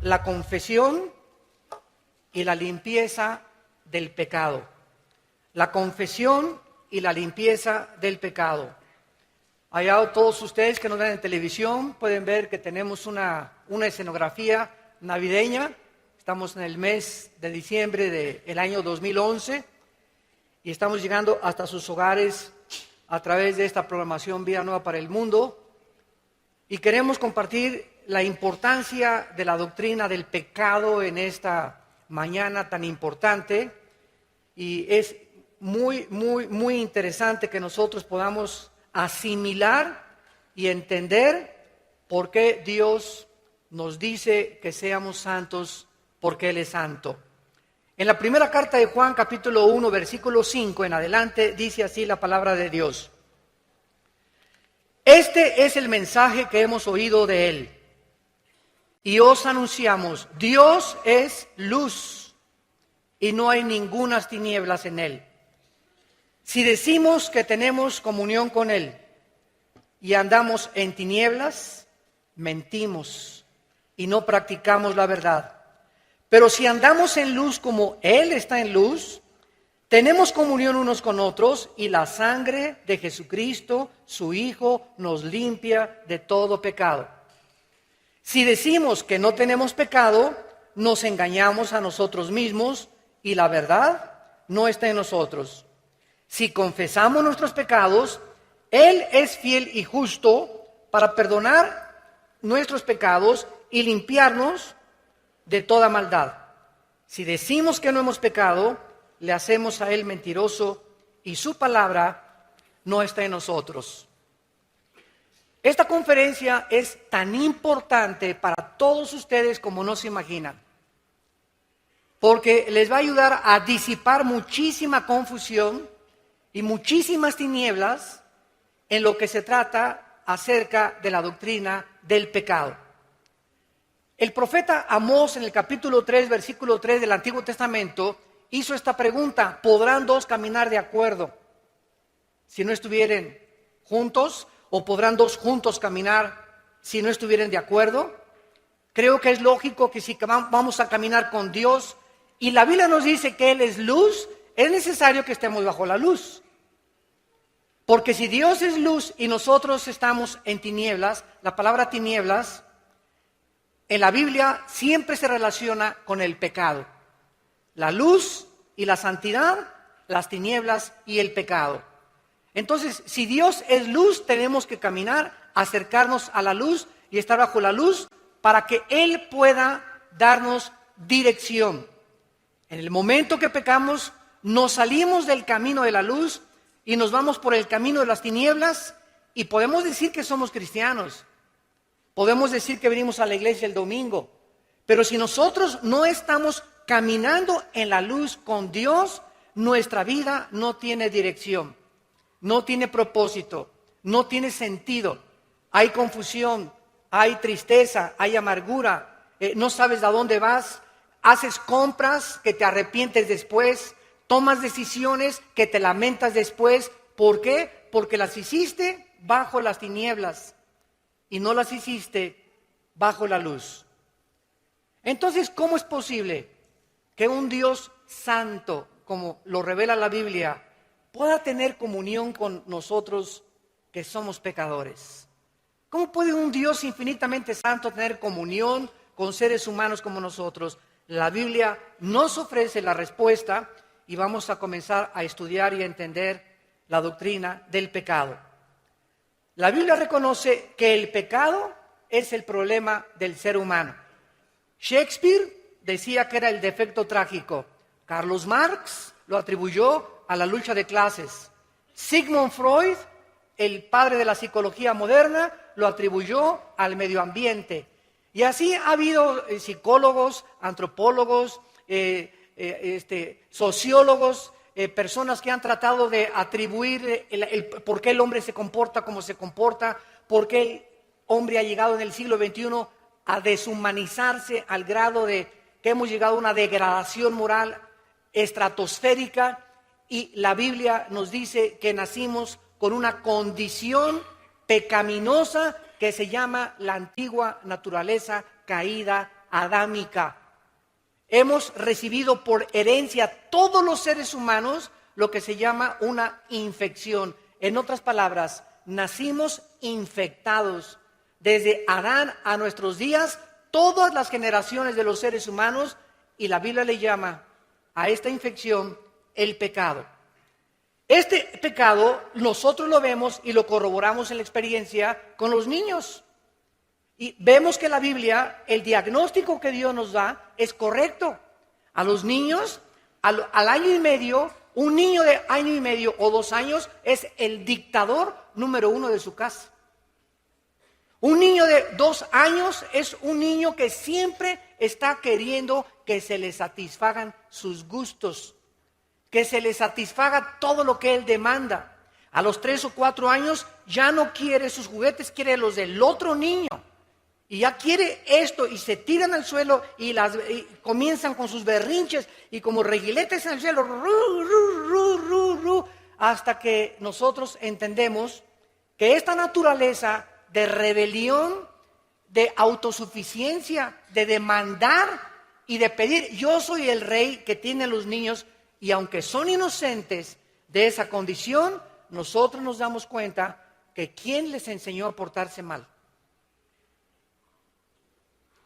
la confesión y la limpieza del pecado. La confesión y la limpieza del pecado. Allá todos ustedes que nos ven en televisión pueden ver que tenemos una escenografía navideña. Estamos en el mes de diciembre del año 2011 y estamos llegando hasta sus hogares a través de esta programación Vida Nueva para el Mundo. Y queremos compartir la importancia de la doctrina del pecado en esta mañana tan importante. Y es muy interesante que nosotros podamos asimilar y entender por qué Dios nos dice que seamos santos, porque Él es santo. En la primera carta de Juan, capítulo 1, versículo 5 en adelante, dice así la palabra de Dios. Este es el mensaje que hemos oído de Él y os anunciamos: Dios es luz y no hay ningunas tinieblas en Él. Si decimos que tenemos comunión con Él y andamos en tinieblas, mentimos y no practicamos la verdad. Pero si andamos en luz como Él está en luz, tenemos comunión unos con otros y la sangre de Jesucristo, su Hijo, nos limpia de todo pecado. Si decimos que no tenemos pecado, nos engañamos a nosotros mismos y la verdad no está en nosotros. Si confesamos nuestros pecados, Él es fiel y justo para perdonar nuestros pecados y limpiarnos de toda maldad. Si decimos que no hemos pecado, le hacemos a Él mentiroso y su palabra no está en nosotros. Esta conferencia es tan importante para todos ustedes como no se imaginan, porque les va a ayudar a disipar muchísima confusión y muchísimas tinieblas en lo que se trata acerca de la doctrina del pecado. El profeta Amós en el capítulo 3, versículo 3 del Antiguo Testamento hizo esta pregunta: ¿podrán dos caminar de acuerdo si no estuvieran juntos? ¿O podrán dos juntos caminar si no estuvieran de acuerdo? Creo que es lógico que si vamos a caminar con Dios y la Biblia nos dice que Él es luz, es necesario que estemos bajo la luz. Porque si Dios es luz y nosotros estamos en tinieblas, la palabra tinieblas en la Biblia siempre se relaciona con el pecado. La luz y la santidad, las tinieblas y el pecado. Entonces, si Dios es luz, tenemos que caminar, acercarnos a la luz y estar bajo la luz para que Él pueda darnos dirección. En el momento que pecamos, nos salimos del camino de la luz y nos vamos por el camino de las tinieblas y podemos decir que somos cristianos. Podemos decir que venimos a la iglesia el domingo, pero si nosotros no estamos caminando en la luz con Dios, nuestra vida no tiene dirección, no tiene propósito, no tiene sentido. Hay confusión, hay tristeza, hay amargura, no sabes a dónde vas, haces compras que te arrepientes después, tomas decisiones que te lamentas después. ¿Por qué? Porque las hiciste bajo las tinieblas y no las hiciste bajo la luz. Entonces, ¿cómo es posible que un Dios santo, como lo revela la Biblia, pueda tener comunión con nosotros que somos pecadores? ¿Cómo puede un Dios infinitamente santo tener comunión con seres humanos como nosotros? La Biblia nos ofrece la respuesta y vamos a comenzar a estudiar y a entender la doctrina del pecado. La Biblia reconoce que el pecado es el problema del ser humano. Shakespeare decía que era el defecto trágico. Carlos Marx lo atribuyó a la lucha de clases. Sigmund Freud, el padre de la psicología moderna, lo atribuyó al medio ambiente. Y así ha habido psicólogos, antropólogos, sociólogos, personas que han tratado de atribuir por qué el hombre se comporta como se comporta, por qué el hombre ha llegado en el siglo XXI a deshumanizarse al grado de que hemos llegado a una degradación moral estratosférica, y la Biblia nos dice que nacimos con una condición pecaminosa que se llama la antigua naturaleza caída adámica. Hemos recibido por herencia todos los seres humanos lo que se llama una infección. En otras palabras, nacimos infectados. Desde Adán a nuestros días, todas las generaciones de los seres humanos, y la Biblia le llama a esta infección el pecado. Este pecado nosotros lo vemos y lo corroboramos en la experiencia con los niños. Y vemos que la Biblia, el diagnóstico que Dios nos da es correcto. A los niños, al año y medio, un niño de año y medio o 2 años es el dictador número 1 de su casa. Un niño de 2 años es un niño que siempre está queriendo que se le satisfagan sus gustos, que se le satisfaga todo lo que él demanda. A los 3 o 4 años ya no quiere sus juguetes, quiere los del otro niño. Y ya quiere esto y se tiran al suelo y comienzan con sus berrinches y como reguiletes en el suelo, hasta que nosotros entendemos que esta naturaleza de rebelión, de autosuficiencia, de demandar y de pedir, yo soy el rey que tiene los niños, y aunque son inocentes de esa condición, nosotros nos damos cuenta que ¿quién les enseñó a portarse mal?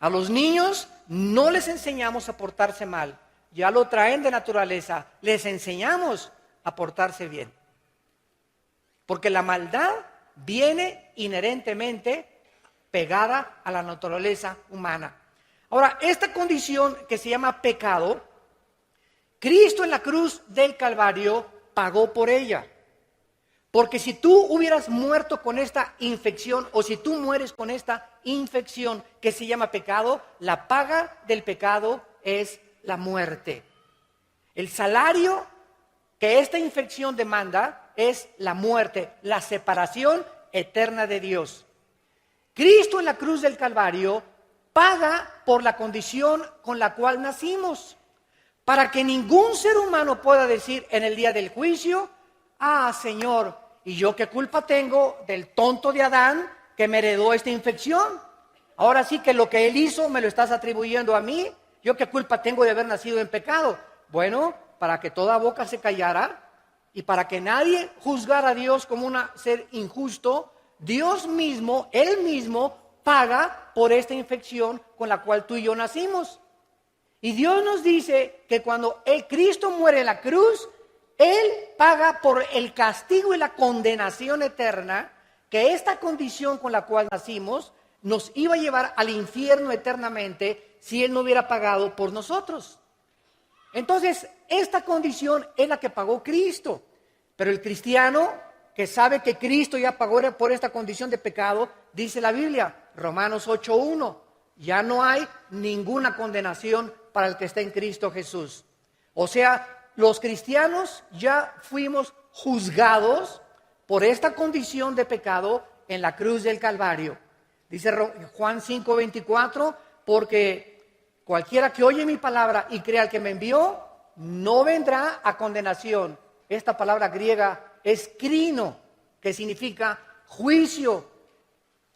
A los niños no les enseñamos a portarse mal, ya lo traen de naturaleza, les enseñamos a portarse bien. Porque la maldad viene inherentemente pegada a la naturaleza humana. Ahora, esta condición que se llama pecado, Cristo en la cruz del Calvario pagó por ella. Porque si tú hubieras muerto con esta infección, o si tú mueres con esta infección que se llama pecado, la paga del pecado es la muerte. El salario que esta infección demanda es la muerte, la separación eterna de Dios. Cristo en la cruz del Calvario paga por la condición con la cual nacimos, para que ningún ser humano pueda decir en el día del juicio, ah, Señor, ¿y yo qué culpa tengo del tonto de Adán que me heredó esta infección? Ahora sí que lo que él hizo me lo estás atribuyendo a mí. ¿Yo qué culpa tengo de haber nacido en pecado? Bueno, para que toda boca se callara y para que nadie juzgara a Dios como un ser injusto, Dios mismo, Él mismo, paga por esta infección con la cual tú y yo nacimos. Y Dios nos dice que cuando Cristo muere en la cruz, Él paga por el castigo y la condenación eterna, que esta condición con la cual nacimos nos iba a llevar al infierno eternamente si Él no hubiera pagado por nosotros. Entonces, esta condición es la que pagó Cristo. Pero el cristiano que sabe que Cristo ya pagó por esta condición de pecado, dice la Biblia, Romanos 8:1, ya no hay ninguna condenación para el que está en Cristo Jesús. O sea, los cristianos ya fuimos juzgados por esta condición de pecado en la cruz del Calvario. Dice Juan 5:24, porque cualquiera que oye mi palabra y crea al que me envió, no vendrá a condenación. Esta palabra griega es krino, que significa juicio.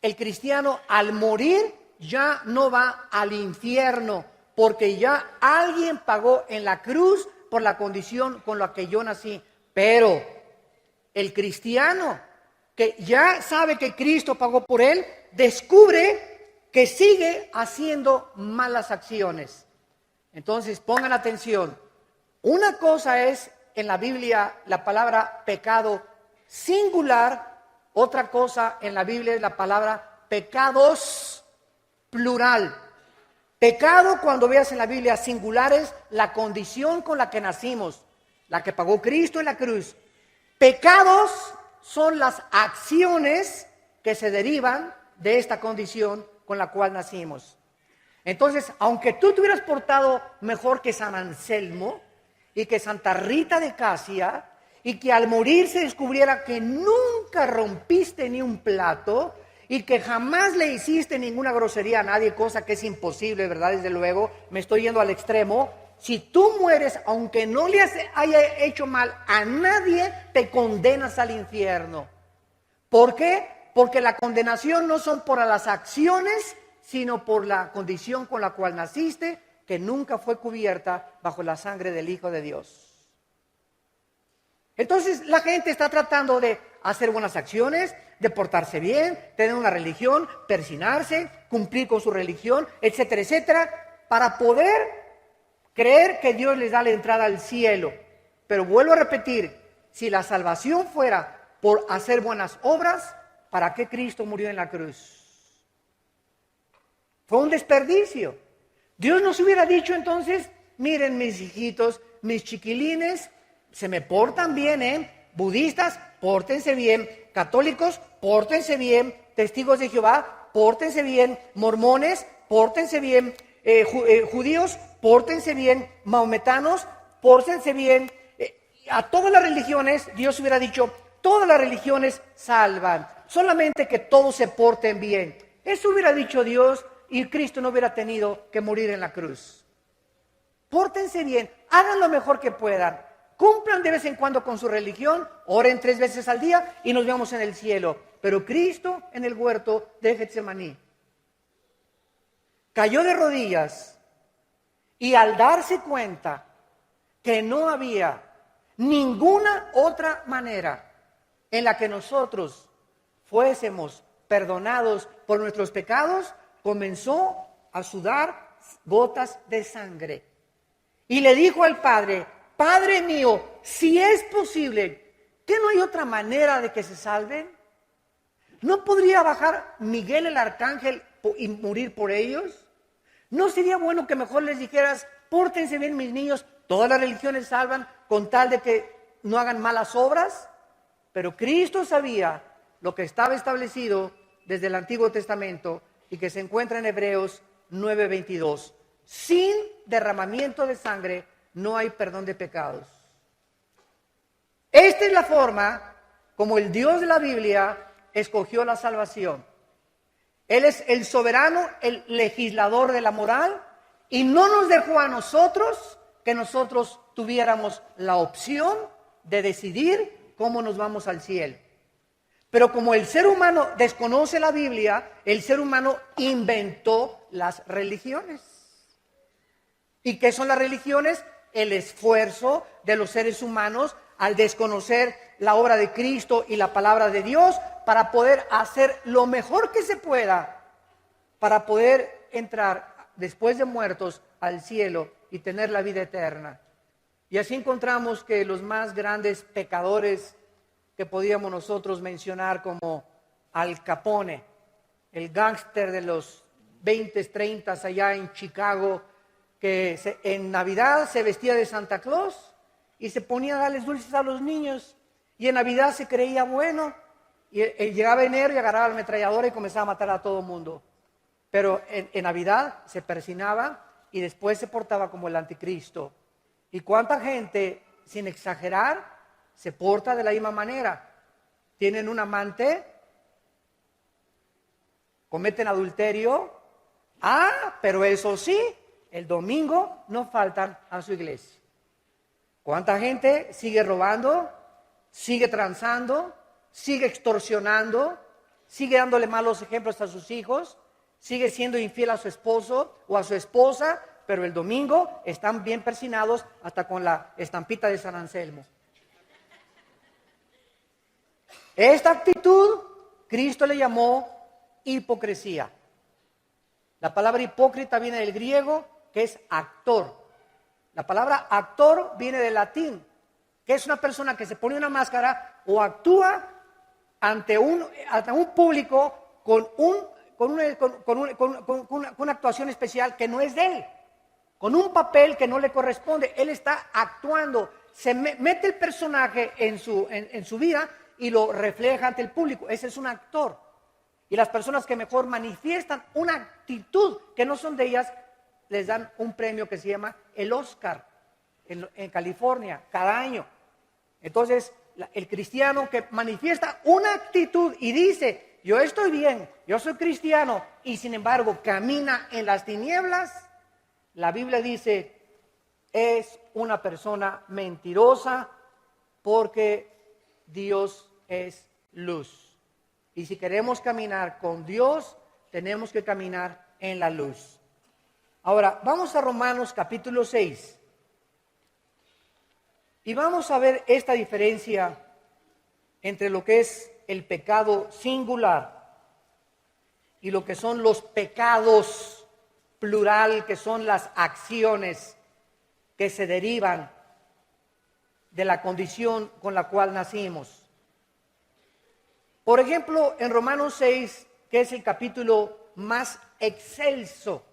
El cristiano al morir ya no va al infierno, porque ya alguien pagó en la cruz por la condición con la que yo nací. Pero el cristiano que ya sabe que Cristo pagó por él, descubre que sigue haciendo malas acciones. Entonces pongan atención. Una cosa es en la Biblia la palabra pecado singular, otra cosa en la Biblia es la palabra pecados plural. Pecado, cuando veas en la Biblia singular, es la condición con la que nacimos, la que pagó Cristo en la cruz. Pecados son las acciones que se derivan de esta condición con la cual nacimos. Entonces, aunque tú te hubieras portado mejor que San Anselmo y que Santa Rita de Casia, y que al morir se descubriera que nunca rompiste ni un plato y que jamás le hiciste ninguna grosería a nadie, cosa que es imposible, ¿verdad? Desde luego, me estoy yendo al extremo. Si tú mueres, aunque no le haya hecho mal a nadie, te condenas al infierno. ¿Por qué? Porque la condenación no son por las acciones, sino por la condición con la cual naciste, que nunca fue cubierta bajo la sangre del Hijo de Dios. Entonces la gente está tratando de hacer buenas acciones, de portarse bien, tener una religión, persinarse, cumplir con su religión, etcétera, etcétera, para poder creer que Dios les da la entrada al cielo. Pero vuelvo a repetir, si la salvación fuera por hacer buenas obras, ¿para qué Cristo murió en la cruz? Fue un desperdicio. Dios nos hubiera dicho entonces, miren mis hijitos, mis chiquilines, se me portan bien, budistas, pórtense bien, católicos, pórtense bien, testigos de Jehová, pórtense bien, mormones, pórtense bien, judíos, pórtense bien, maometanos, pórtense bien. A todas las religiones, Dios hubiera dicho, todas las religiones salvan, solamente que todos se porten bien. Eso hubiera dicho Dios y Cristo no hubiera tenido que morir en la cruz. Pórtense bien, hagan lo mejor que puedan. Cumplan de vez en cuando con su religión, oren 3 veces al día y nos vemos en el cielo. Pero Cristo en el huerto de Getsemaní cayó de rodillas y al darse cuenta que no había ninguna otra manera en la que nosotros fuésemos perdonados por nuestros pecados, comenzó a sudar gotas de sangre. Y le dijo al Padre, Padre mío, si es posible, ¿qué no hay otra manera de que se salven? ¿No podría bajar Miguel el arcángel y morir por ellos? ¿No sería bueno que mejor les dijeras, pórtense bien mis niños, todas las religiones salvan con tal de que no hagan malas obras? Pero Cristo sabía lo que estaba establecido desde el Antiguo Testamento y que se encuentra en Hebreos 9:22. Sin derramamiento de sangre no hay perdón de pecados. Esta es la forma como el Dios de la Biblia escogió la salvación. Él es el soberano, el legislador de la moral, y no nos dejó a nosotros que nosotros tuviéramos la opción de decidir cómo nos vamos al cielo. Pero como el ser humano desconoce la Biblia, el ser humano inventó las religiones. ¿Y qué son las religiones? El esfuerzo de los seres humanos al desconocer la obra de Cristo y la palabra de Dios para poder hacer lo mejor que se pueda para poder entrar después de muertos al cielo y tener la vida eterna. Y así encontramos que los más grandes pecadores que podíamos nosotros mencionar, como Al Capone, el gángster de los 20s, 30s allá en Chicago, que en Navidad se vestía de Santa Claus y se ponía a darles dulces a los niños, y en Navidad se creía bueno, y llegaba enero y agarraba la ametralladora y comenzaba a matar a todo el mundo. Pero en Navidad se persinaba y después se portaba como el anticristo. ¿Y cuánta gente, sin exagerar, se porta de la misma manera? Tienen un amante, cometen adulterio, pero eso sí, el domingo no faltan a su iglesia. ¿Cuánta gente sigue robando, sigue transando, sigue extorsionando, sigue dándole malos ejemplos a sus hijos, sigue siendo infiel a su esposo o a su esposa, pero el domingo están bien persinados hasta con la estampita de San Anselmo? Esta actitud Cristo le llamó hipocresía. La palabra hipócrita viene del griego, que es actor. La palabra actor viene del latín, que es una persona que se pone una máscara o actúa ante un público con una actuación especial que no es de él, con un papel que no le corresponde. Él está actuando, se mete el personaje en su vida y lo refleja ante el público. Ese es un actor. Y las personas que mejor manifiestan una actitud que no son de ellas, les dan un premio que se llama el Oscar en California cada año. Entonces, el cristiano que manifiesta una actitud y dice, yo estoy bien, yo soy cristiano, y sin embargo camina en las tinieblas, la Biblia dice, es una persona mentirosa, porque Dios es luz. Y si queremos caminar con Dios, tenemos que caminar en la luz. Ahora, vamos a Romanos capítulo 6. Y vamos a ver esta diferencia entre lo que es el pecado singular y lo que son los pecados plural, que son las acciones que se derivan de la condición con la cual nacimos. Por ejemplo, en Romanos 6, que es el capítulo más excelso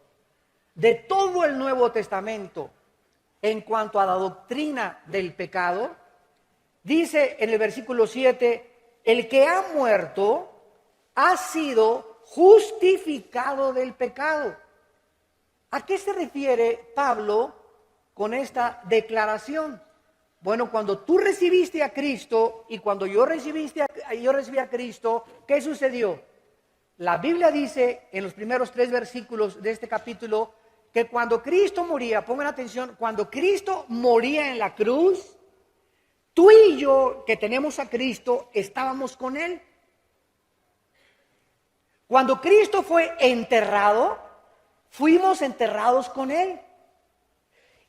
de todo el Nuevo Testamento en cuanto a la doctrina del pecado, dice en el versículo 7, el que ha muerto ha sido justificado del pecado. ¿A qué se refiere Pablo con esta declaración? Bueno, cuando tú recibiste a Cristo y cuando yo recibí a Cristo, ¿qué sucedió? La Biblia dice en los primeros 3 versículos de este capítulo que cuando Cristo moría, pongan atención, cuando Cristo moría en la cruz, tú y yo que tenemos a Cristo estábamos con Él. Cuando Cristo fue enterrado, fuimos enterrados con Él.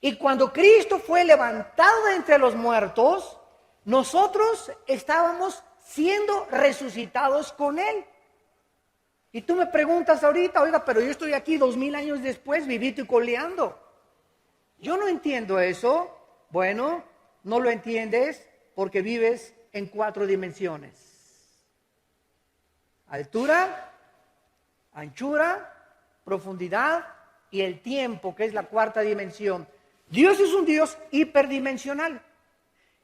Y cuando Cristo fue levantado de entre los muertos, nosotros estábamos siendo resucitados con Él. Y tú me preguntas ahorita, oiga, pero yo estoy aquí 2000 años después, vivito y coleando. Yo no entiendo eso. Bueno, no lo entiendes porque vives en 4 dimensiones. Altura, anchura, profundidad y el tiempo, que es la 4ª dimensión. Dios es un Dios hiperdimensional.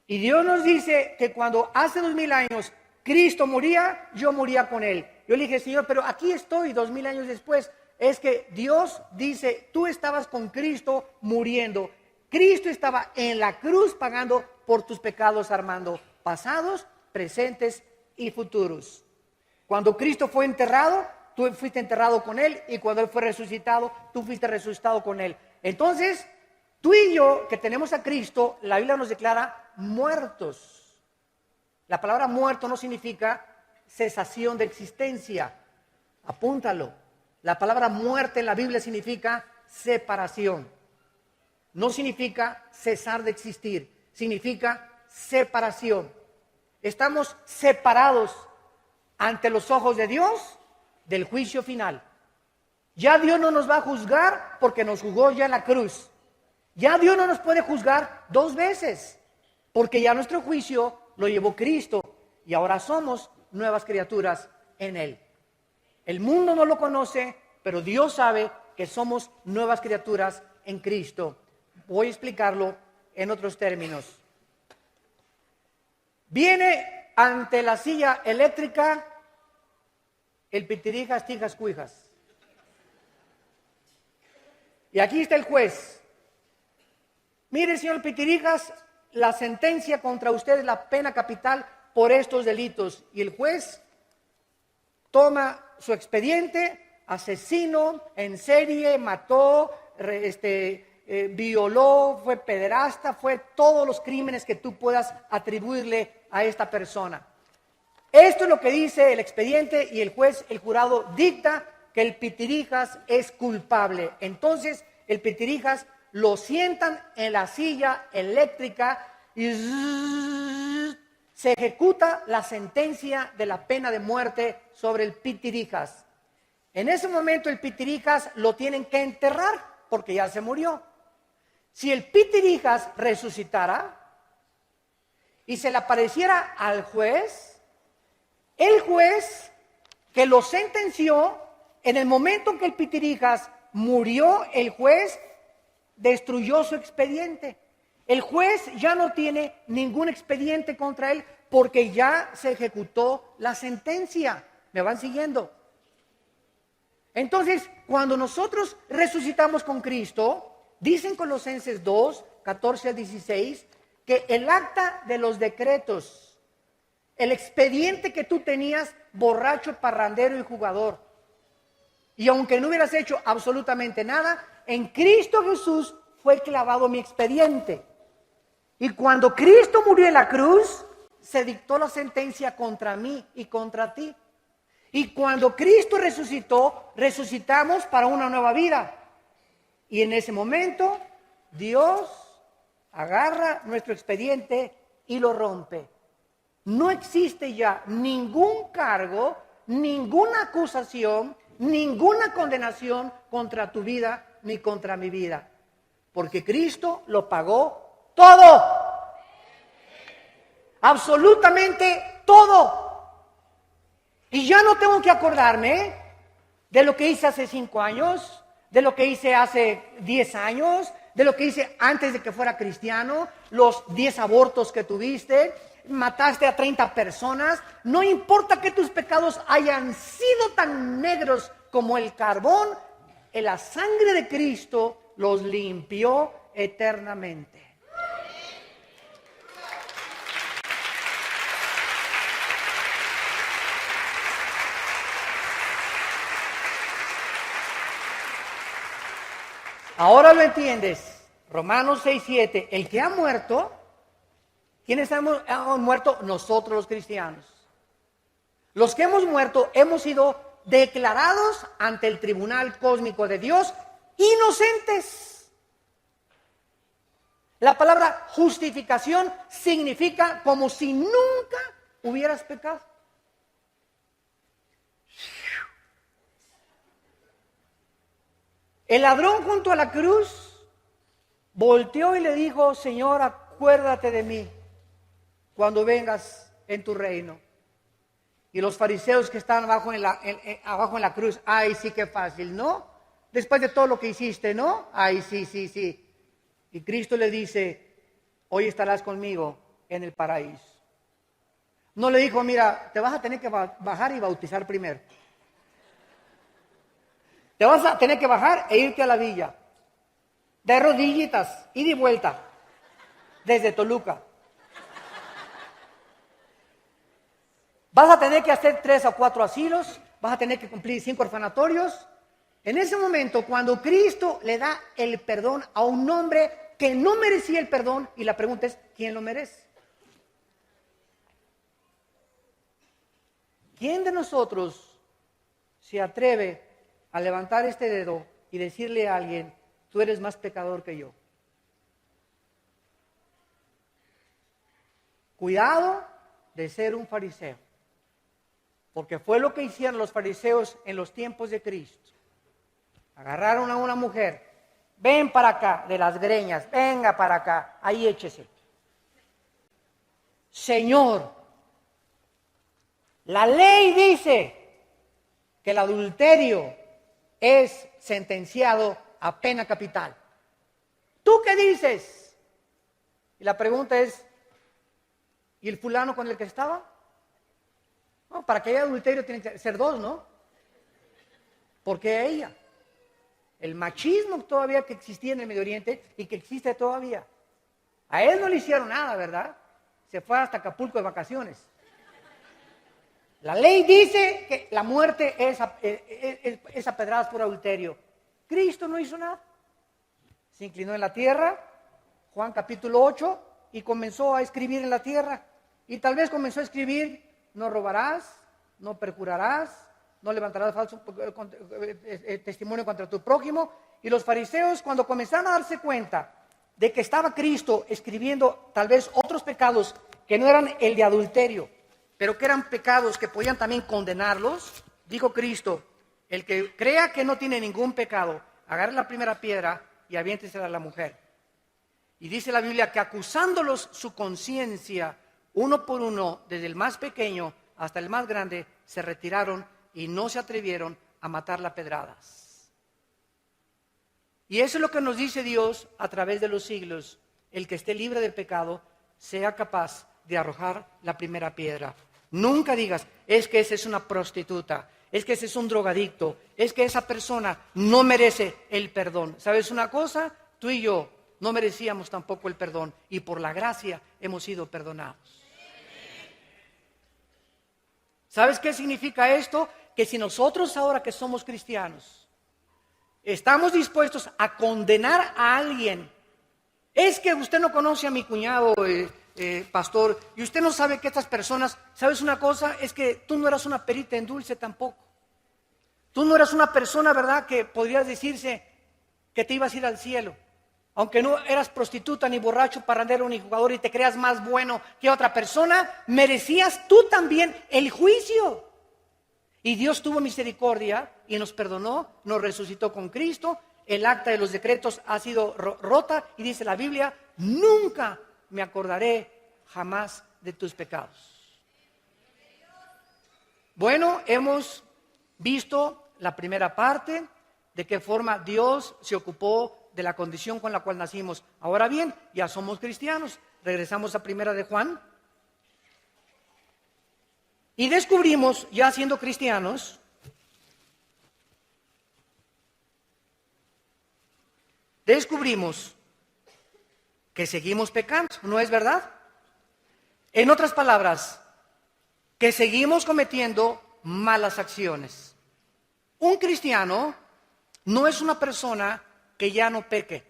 Y Dios nos dice que cuando hace 2000 años Cristo moría, yo moría con Él. Yo le dije, Señor, pero aquí estoy 2000 años después. Es que Dios dice, tú estabas con Cristo muriendo. Cristo estaba en la cruz pagando por tus pecados, Armando, pasados, presentes y futuros. Cuando Cristo fue enterrado, tú fuiste enterrado con Él, y cuando Él fue resucitado, tú fuiste resucitado con Él. Entonces, tú y yo, que tenemos a Cristo, la Biblia nos declara muertos. La palabra muerto no significa cesación de existencia. Apúntalo. La palabra muerte en la Biblia significa separación. No significa cesar de existir, significa separación. Estamos separados ante los ojos de Dios del juicio final. Ya Dios no nos va a juzgar porque nos juzgó ya en la cruz. Ya Dios no nos puede juzgar 2 veces porque ya nuestro juicio lo llevó Cristo y ahora somos nuevas criaturas en Él. El mundo no lo conoce, pero Dios sabe que somos nuevas criaturas en Cristo. Voy a explicarlo en otros términos. Viene ante la silla eléctrica el pitirijas, tijas, cuijas. Y aquí está el juez. Mire, señor Pitirijas, la sentencia contra usted es la pena capital por estos delitos. Y el juez toma su expediente: asesino en serie, mató, violó, fue pederasta, fue todos los crímenes que tú puedas atribuirle a esta persona. Esto es lo que dice el expediente y el juez, el jurado, dicta que el Pitirijas es culpable. Entonces, el Pitirijas lo sientan en la silla eléctrica y se ejecuta la sentencia de la pena de muerte sobre el Pitirijas. En ese momento el Pitirijas lo tienen que enterrar porque ya se murió. Si el Pitirijas resucitara y se le apareciera al juez, el juez que lo sentenció, en el momento en que el Pitirijas murió, el juez destruyó su expediente. El juez ya no tiene ningún expediente contra él porque ya se ejecutó la sentencia. ¿Me van siguiendo? Entonces, cuando nosotros resucitamos con Cristo, dicen Colosenses 2, 14 al 16, que el acta de los decretos, el expediente que tú tenías, borracho, parrandero y jugador, y aunque no hubieras hecho absolutamente nada, en Cristo Jesús fue clavado mi expediente. Y cuando Cristo murió en la cruz, se dictó la sentencia contra mí y contra ti. Y cuando Cristo resucitó, resucitamos para una nueva vida. Y en ese momento, Dios agarra nuestro expediente y lo rompe. No existe ya ningún cargo, ninguna acusación, ninguna condenación contra tu vida ni contra mi vida. Porque Cristo lo pagó todo. Absolutamente todo. Y ya no tengo que acordarme de lo que hice hace 5 años, de lo que hice hace 10 años, de lo que hice antes de que fuera cristiano, los 10 abortos que tuviste, mataste a 30 personas. No importa que tus pecados hayan sido tan negros como el carbón, la sangre de Cristo los limpió eternamente. Ahora lo entiendes. Romanos 6:7. El que ha muerto, ¿quiénes hemos muerto? Nosotros los cristianos. Los que hemos muerto hemos sido declarados ante el tribunal cósmico de Dios inocentes. La palabra justificación significa como si nunca hubieras pecado. El ladrón junto a la cruz volteó y le dijo: Señor, acuérdate de mí cuando vengas en tu reino. Y los fariseos que estaban abajo en la cruz: ay, sí, qué fácil, ¿no? Después de todo lo que hiciste, ¿no? Ay, sí. Y Cristo le dice: hoy estarás conmigo en el paraíso. No le dijo: mira, te vas a tener que bajar y bautizar primero. Te vas a tener que bajar e irte a la villa, de rodillitas, ida y vuelta, desde Toluca. Vas a tener que hacer 3 o 4 asilos, vas a tener que cumplir 5 orfanatorios. En ese momento, cuando Cristo le da el perdón a un hombre que no merecía el perdón, y la pregunta es: ¿quién lo merece? ¿Quién de nosotros se atreve a levantar este dedo y decirle a alguien: tú eres más pecador que yo? Cuidado de ser un fariseo, porque fue lo que hicieron los fariseos en los tiempos de Cristo. Agarraron a una mujer: ven para acá, de las greñas, venga para acá, ahí échese. Señor, la ley dice que el adulterio es sentenciado a pena capital. ¿Tú qué dices? Y la pregunta es: ¿y el fulano con el que estaba? No, para que haya adulterio tienen que ser 2, ¿no? ¿Por qué ella? El machismo todavía que existía en el Medio Oriente y que existe todavía. A él no le hicieron nada, ¿verdad? Se fue hasta Acapulco de vacaciones. La ley dice que la muerte es a pedradas por adulterio. Cristo no hizo nada. Se inclinó en la tierra, Juan capítulo 8, y comenzó a escribir en la tierra. Y tal vez comenzó a escribir: no robarás, no perjurarás, no levantarás falso testimonio contra tu prójimo. Y los fariseos, cuando comenzaron a darse cuenta de que estaba Cristo escribiendo tal vez otros pecados que no eran el de adulterio, pero que eran pecados que podían también condenarlos, dijo Cristo: el que crea que no tiene ningún pecado, agarre la primera piedra y aviéntesela a la mujer. Y dice la Biblia que acusándolos su conciencia, uno por uno, desde el más pequeño hasta el más grande, se retiraron y no se atrevieron a matarla a pedradas. Y eso es lo que nos dice Dios a través de los siglos: el que esté libre del pecado sea capaz de arrojar la primera piedra. Nunca digas: es que esa es una prostituta, es que ese es un drogadicto, es que esa persona no merece el perdón. ¿Sabes una cosa? Tú y yo no merecíamos tampoco el perdón, y por la gracia hemos sido perdonados. ¿Sabes qué significa esto? Que si nosotros ahora que somos cristianos estamos dispuestos a condenar a alguien: es que usted no conoce a mi cuñado, pastor, y usted no sabe que estas personas, ¿sabes una cosa? Es que tú no eras una perita en dulce tampoco. Tú no eras una persona, ¿verdad?, que podrías decirse que te ibas a ir al cielo. Aunque no eras prostituta, ni borracho, parrandero, ni jugador, y te creas más bueno que otra persona, merecías tú también el juicio. Y Dios tuvo misericordia y nos perdonó, nos resucitó con Cristo. El acta de los decretos ha sido rota y dice la Biblia, nunca me acordaré jamás de tus pecados. Bueno, hemos visto la primera parte, de qué forma Dios se ocupó de la condición con la cual nacimos. Ahora bien, ya somos cristianos. Regresamos a Primera de Juan. Y descubrimos, ya siendo cristianos, que seguimos pecando, ¿no es verdad? En otras palabras, que seguimos cometiendo malas acciones. Un cristiano no es una persona que ya no peque.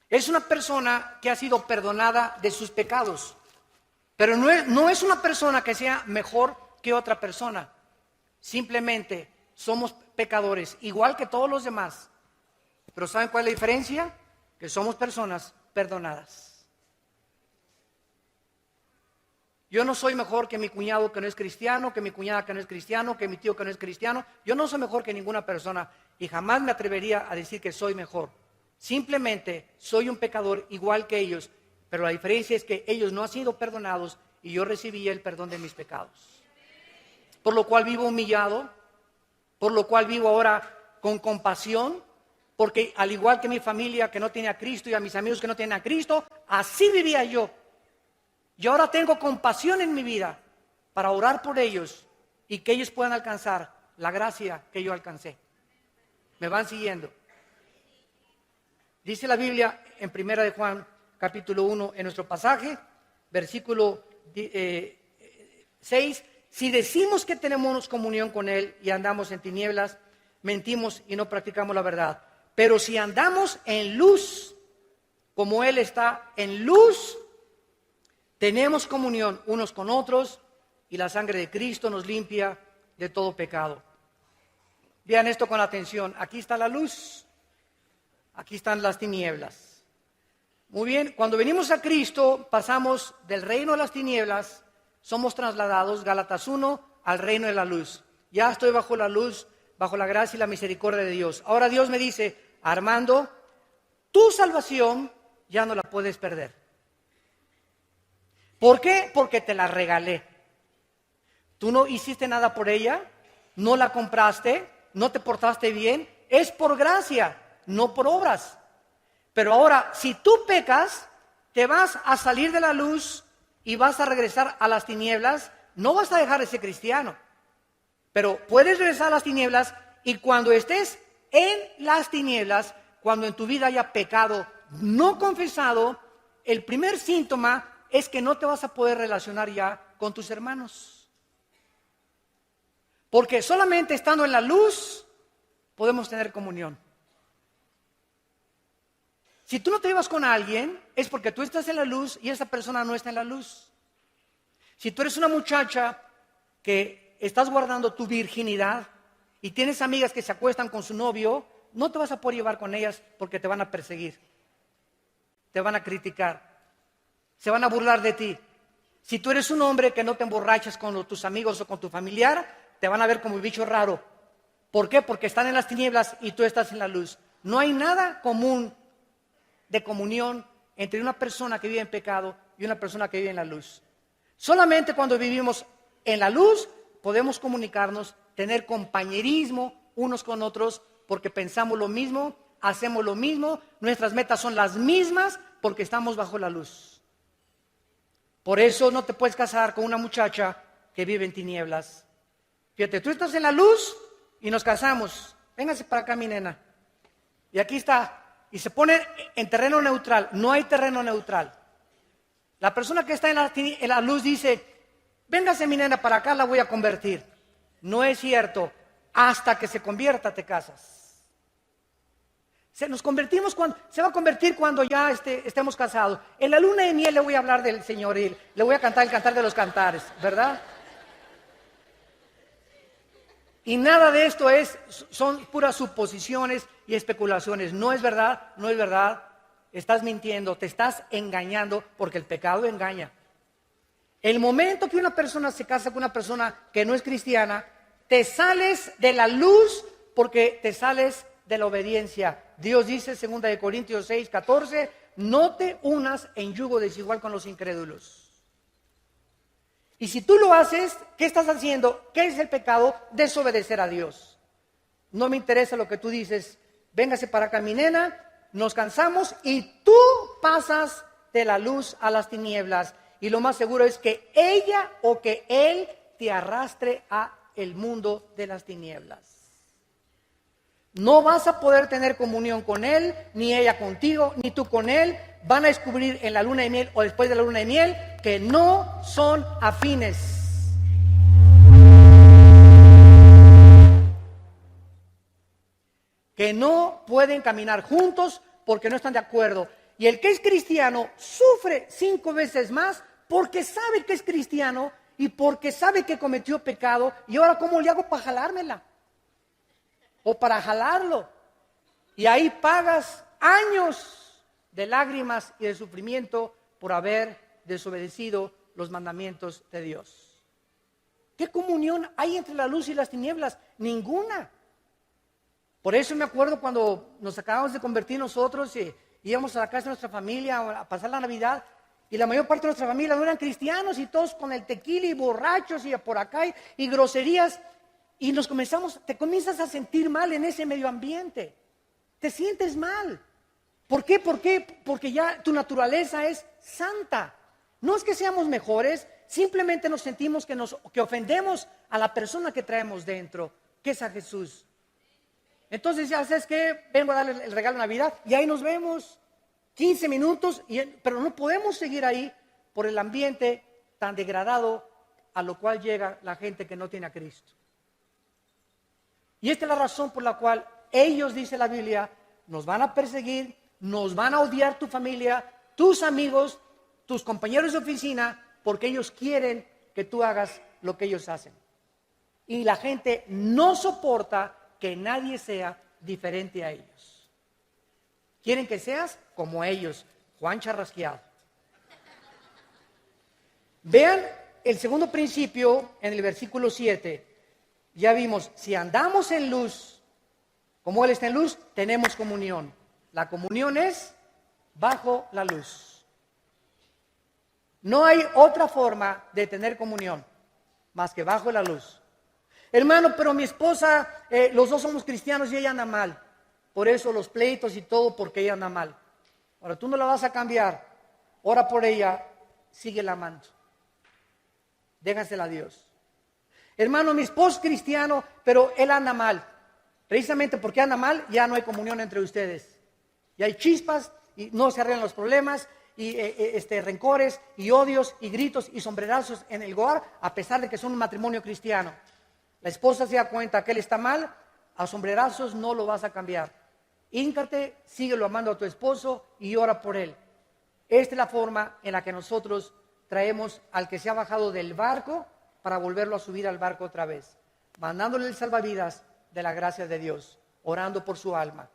Es una persona que ha sido perdonada de sus pecados. Pero no es una persona que sea mejor que otra persona. Simplemente somos pecadores, igual que todos los demás. Pero ¿saben cuál es la diferencia? Que somos personas perdonadas. Yo no soy mejor que mi cuñado que no es cristiano, que mi cuñada que no es cristiano, que mi tío que no es cristiano. Yo no soy mejor que ninguna persona y jamás me atrevería a decir que soy mejor. Simplemente soy un pecador igual que ellos, pero la diferencia es que ellos no han sido perdonados y yo recibí el perdón de mis pecados. Por lo cual vivo humillado, por lo cual vivo ahora con compasión, porque al igual que mi familia que no tiene a Cristo y a mis amigos que no tienen a Cristo, así vivía yo. Y ahora tengo compasión en mi vida para orar por ellos y que ellos puedan alcanzar la gracia que yo alcancé. ¿Me van siguiendo? Dice la Biblia en Primera de Juan, capítulo 1, en nuestro pasaje, versículo 6, si decimos que tenemos comunión con Él y andamos en tinieblas, mentimos y no practicamos la verdad. Pero si andamos en luz, como Él está en luz, tenemos comunión unos con otros y la sangre de Cristo nos limpia de todo pecado. Vean esto con atención. Aquí está la luz, aquí están las tinieblas. Muy bien, cuando venimos a Cristo pasamos del reino de las tinieblas, somos trasladados, Gálatas 1, al reino de la luz. Ya estoy bajo la luz, bajo la gracia y la misericordia de Dios. Ahora Dios me dice, Armando, tu salvación ya no la puedes perder. ¿Por qué? Porque te la regalé. Tú no hiciste nada por ella, no la compraste, no te portaste bien, es por gracia, no por obras. Pero ahora, si tú pecas, te vas a salir de la luz y vas a regresar a las tinieblas, no vas a dejar de ser cristiano, pero puedes regresar a las tinieblas y cuando estés en las tinieblas, cuando en tu vida haya pecado no confesado, el primer síntoma es que no te vas a poder relacionar ya con tus hermanos. Porque solamente estando en la luz podemos tener comunión. Si tú no te llevas con alguien, es porque tú estás en la luz y esa persona no está en la luz. Si tú eres una muchacha que estás guardando tu virginidad y tienes amigas que se acuestan con su novio, no te vas a poder llevar con ellas porque te van a perseguir, te van a criticar, se van a burlar de ti. Si tú eres un hombre que no te emborrachas con tus amigos o con tu familiar, te van a ver como un bicho raro. ¿Por qué? Porque están en las tinieblas y tú estás en la luz. No hay nada común de comunión entre una persona que vive en pecado y una persona que vive en la luz. Solamente cuando vivimos en la luz podemos comunicarnos, tener compañerismo unos con otros, porque pensamos lo mismo, hacemos lo mismo, nuestras metas son las mismas, porque estamos bajo la luz. Por eso no te puedes casar con una muchacha que vive en tinieblas. Fíjate, tú estás en la luz y nos casamos. Véngase para acá, mi nena. Y aquí está. Y se pone en terreno neutral. No hay terreno neutral. La persona que está en la luz dice, véngase, mi nena, para acá, la voy a convertir. No es cierto. Hasta que se convierta te casas. Se va a convertir cuando ya estemos casados. En la luna de miel le voy a hablar del Señor y le voy a cantar el cantar de los cantares, ¿verdad? Y nada de esto son puras suposiciones y especulaciones. No es verdad, no es verdad. Estás mintiendo, te estás engañando porque el pecado engaña. El momento que una persona se casa con una persona que no es cristiana, te sales de la luz porque te sales de la obediencia. Dios dice, 2 Corintios 6:14, no te unas en yugo desigual con los incrédulos. Y si tú lo haces, ¿qué estás haciendo? ¿Qué es el pecado? Desobedecer a Dios. No me interesa lo que tú dices. Véngase para acá, mi nena, nos cansamos y tú pasas de la luz a las tinieblas. Y lo más seguro es que ella o que él te arrastre a el mundo de las tinieblas. No vas a poder tener comunión con él, ni ella contigo, ni tú con él. Van a descubrir en la luna de miel o después de la luna de miel que no son afines. Que no pueden caminar juntos porque no están de acuerdo. Y el que es cristiano sufre 5 veces más porque sabe que es cristiano y porque sabe que cometió pecado. Y ahora, ¿cómo le hago para jalármela? O para jalarlo. Y ahí pagas años de lágrimas y de sufrimiento por haber desobedecido los mandamientos de Dios. ¿Qué comunión hay entre la luz y las tinieblas? Ninguna. Por eso me acuerdo cuando nos acabamos de convertir nosotros y íbamos a la casa de nuestra familia a pasar la Navidad, y la mayor parte de nuestra familia no eran cristianos y todos con el tequila y borrachos y por acá y groserías. Y te comienzas a sentir mal en ese medio ambiente. Te sientes mal. ¿Por qué? Porque ya tu naturaleza es santa. No es que seamos mejores, simplemente nos sentimos que ofendemos a la persona que traemos dentro, que es a Jesús. Entonces, ya sabes que vengo a darle el regalo de Navidad y ahí nos vemos 15 minutos, pero no podemos seguir ahí por el ambiente tan degradado a lo cual llega la gente que no tiene a Cristo. Y esta es la razón por la cual ellos, dice la Biblia, nos van a perseguir, nos van a odiar tu familia, tus amigos, tus compañeros de oficina, porque ellos quieren que tú hagas lo que ellos hacen. Y la gente no soporta que nadie sea diferente a ellos. Quieren que seas como ellos, Juan Charrasqueado. Vean el segundo principio en el versículo 7. Ya vimos, si andamos en luz, como Él está en luz, tenemos comunión. La comunión es bajo la luz. No hay otra forma de tener comunión más que bajo la luz. Hermano, pero mi esposa, los dos somos cristianos y ella anda mal. Por eso los pleitos y todo, porque ella anda mal. Ahora tú no la vas a cambiar. Ora por ella, síguela amando. Déjasela a Dios. Hermano, mi esposo es cristiano, pero él anda mal. Precisamente porque anda mal, ya no hay comunión entre ustedes. Ya hay chispas y no se arreglan los problemas, y rencores y odios y gritos y sombrerazos en el hogar, a pesar de que son un matrimonio cristiano. La esposa se da cuenta que él está mal, a sombrerazos no lo vas a cambiar. Híncate, síguelo amando a tu esposo y ora por él. Esta es la forma en la que nosotros traemos al que se ha bajado del barco para volverlo a subir al barco otra vez, mandándole el salvavidas de la gracia de Dios, orando por su alma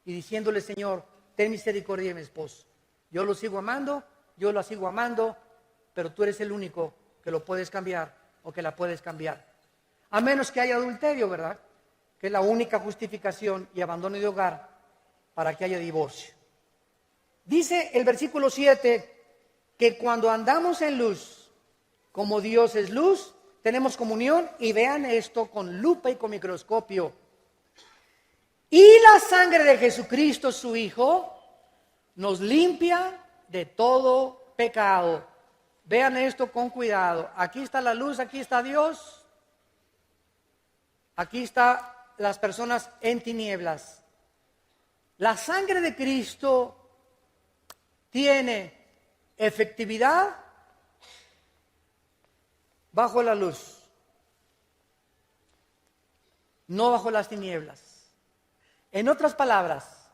y diciéndole: Señor, ten misericordia de mi esposo. Yo lo sigo amando, yo la sigo amando, pero tú eres el único que lo puedes cambiar o que la puedes cambiar. A menos que haya adulterio, ¿verdad? Que es la única justificación y abandono de hogar para que haya divorcio. Dice el versículo 7 que cuando andamos en luz, como Dios es luz, tenemos comunión, y vean esto con lupa y con microscopio. Y la sangre de Jesucristo, su Hijo, nos limpia de todo pecado. Vean esto con cuidado. Aquí está la luz, aquí está Dios. Aquí están las personas en tinieblas. La sangre de Cristo tiene efectividad bajo la luz, no bajo las tinieblas. En otras palabras,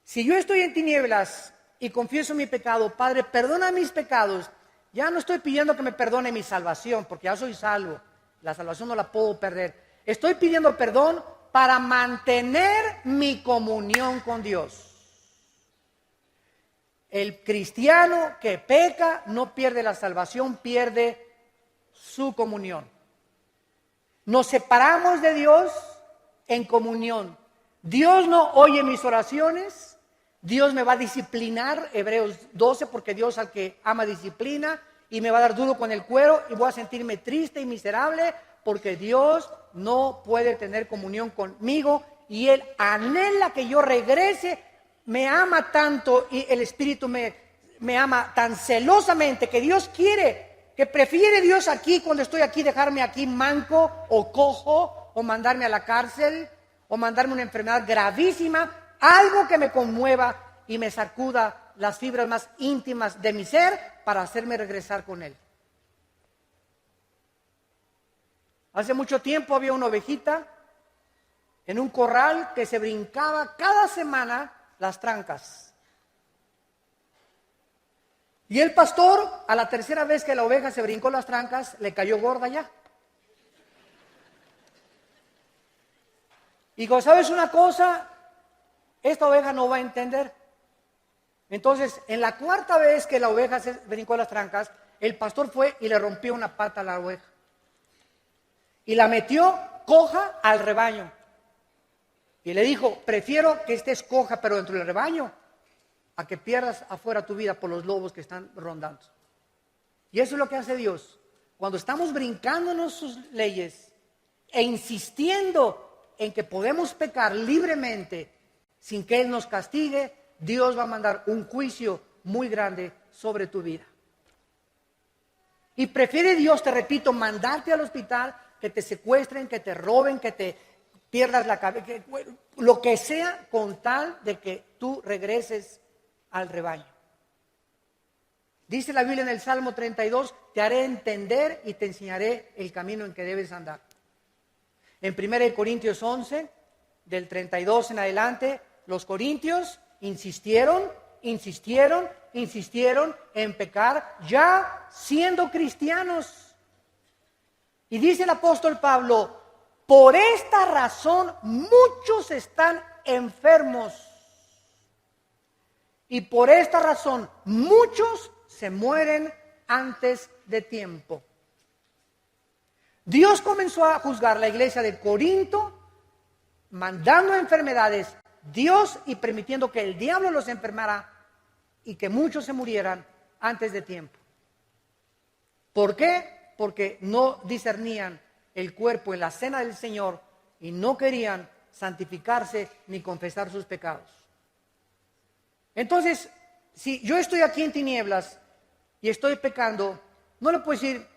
Si yo estoy en tinieblas y confieso mi pecado, Padre, perdona mis pecados, ya no estoy pidiendo que me perdone mi salvación, porque ya soy salvo. La salvación no la puedo perder. Estoy pidiendo perdón para mantener mi comunión con Dios. El cristiano que peca no pierde la salvación, pierde su comunión. Nos separamos de Dios en comunión. Dios no oye mis oraciones. Dios me va a disciplinar, Hebreos 12, porque Dios al que ama disciplina, y me va a dar duro con el cuero y voy a sentirme triste y miserable porque Dios no puede tener comunión conmigo y Él anhela que yo regrese. Me ama tanto y el Espíritu me ama tan celosamente que Dios quiere, que prefiere Dios aquí cuando estoy aquí dejarme aquí manco o cojo o mandarme a la cárcel o mandarme una enfermedad gravísima, algo que me conmueva y me sacuda las fibras más íntimas de mi ser para hacerme regresar con Él. Hace mucho tiempo había una ovejita en un corral que se brincaba cada semana las trancas. Y el pastor, a la tercera vez que la oveja se brincó las trancas, le cayó gorda ya. Y digo, ¿sabes una cosa? Esta oveja no va a entender. Entonces, en la cuarta vez que la oveja se brincó las trancas, el pastor fue y le rompió una pata a la oveja. Y la metió coja al rebaño. Y le dijo, prefiero que estés coja pero dentro del rebaño, a que pierdas afuera tu vida por los lobos que están rondando. Y eso es lo que hace Dios. Cuando estamos brincándonos sus leyes e insistiendo en que podemos pecar libremente sin que Él nos castigue, Dios va a mandar un juicio muy grande sobre tu vida. Y prefiere Dios, te repito, mandarte al hospital, que te secuestren, que te roben, que te pierdas la cabeza, lo que sea, con tal de que tú regreses al rebaño. Dice la Biblia en el Salmo 32, te haré entender y te enseñaré el camino en que debes andar. En 1 Corintios 11, del 32 en adelante, los corintios insistieron en pecar, ya siendo cristianos. Y dice el apóstol Pablo, por esta razón muchos están enfermos. Y por esta razón muchos se mueren antes de tiempo. Dios comenzó a juzgar la iglesia de Corinto, mandando enfermedades, Dios y permitiendo que el diablo los enfermara y que muchos se murieran antes de tiempo. ¿Por qué? Porque no discernían el cuerpo en la cena del Señor y no querían santificarse ni confesar sus pecados. Entonces, si yo estoy aquí en tinieblas y estoy pecando, no le puedo decir,